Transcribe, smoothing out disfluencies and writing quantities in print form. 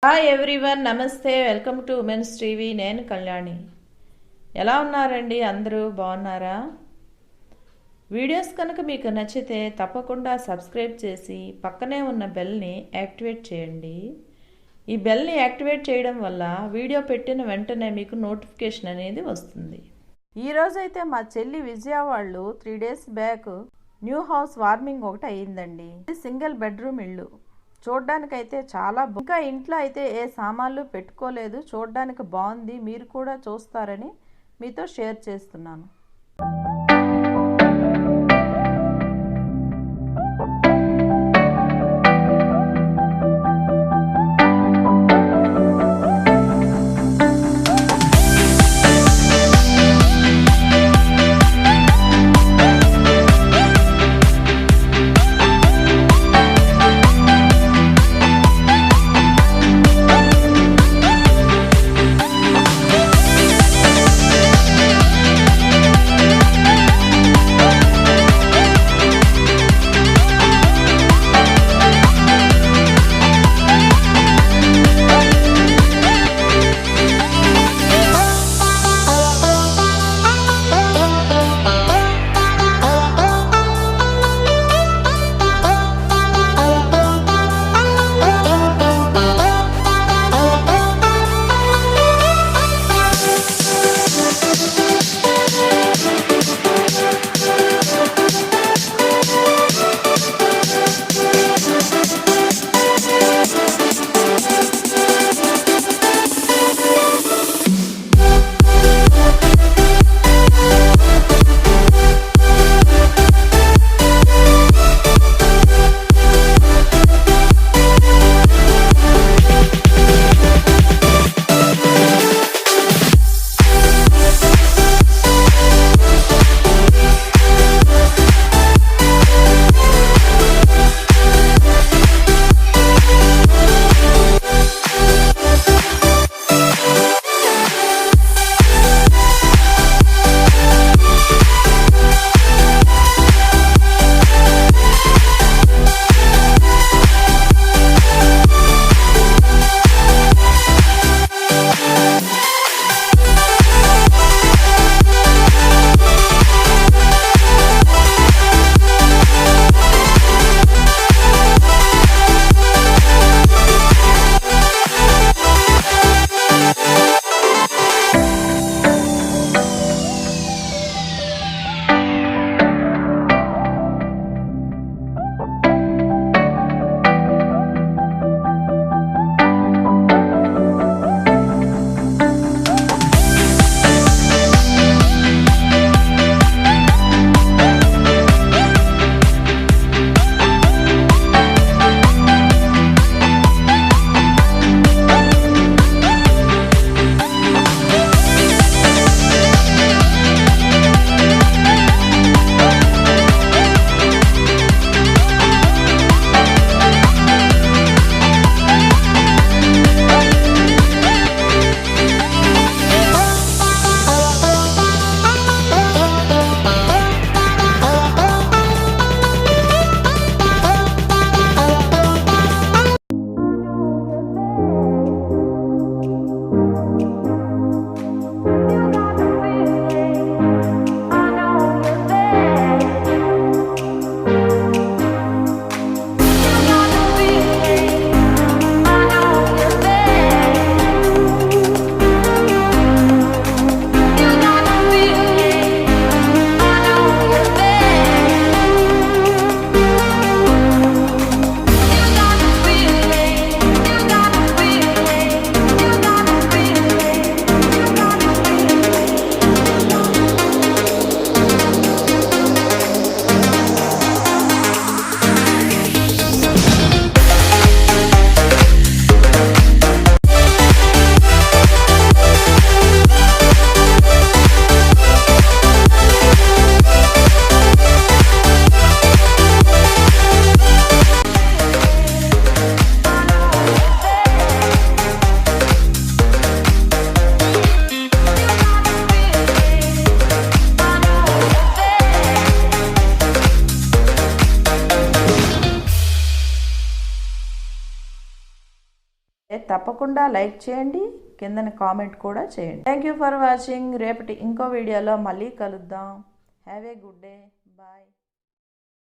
Hi everyone, నమస్తే. Welcome to women's TV. నేను కళ్యాణి. ఎలా ఉన్నారండి? అందరూ బాగున్నారా? వీడియోస్ కనుక మీకు నచ్చితే తప్పకుండా సబ్స్క్రైబ్ చేసి పక్కనే ఉన్న బెల్ని యాక్టివేట్ చేయండి. ఈ బెల్ని యాక్టివేట్ చేయడం వల్ల వీడియో పెట్టిన వెంటనే మీకు నోటిఫికేషన్ అనేది వస్తుంది. ఈరోజైతే మా చెల్లి విజయ వాళ్ళు 3 days back new house warming ఒకటి అయ్యిందండి. సింగిల్ బెడ్రూమ్ ఇల్లు. చూడ్డానికైతే చాలా ఇంకా ఇంట్లో అయితే ఏ సామాన్లు పెట్టుకోలేదు. చూడ్డానికి బాగుంది. మీరు కూడా చూస్తారని మీతో షేర్ చేస్తున్నాను. తప్పకుండా లైక్ చేయండి, కిందన కామెంట్ కూడా చేయండి. Thank you for watching. రేపటి ఇంకో వీడియోలో మళ్ళీ కలుద్దాం. Have a good day. Bye.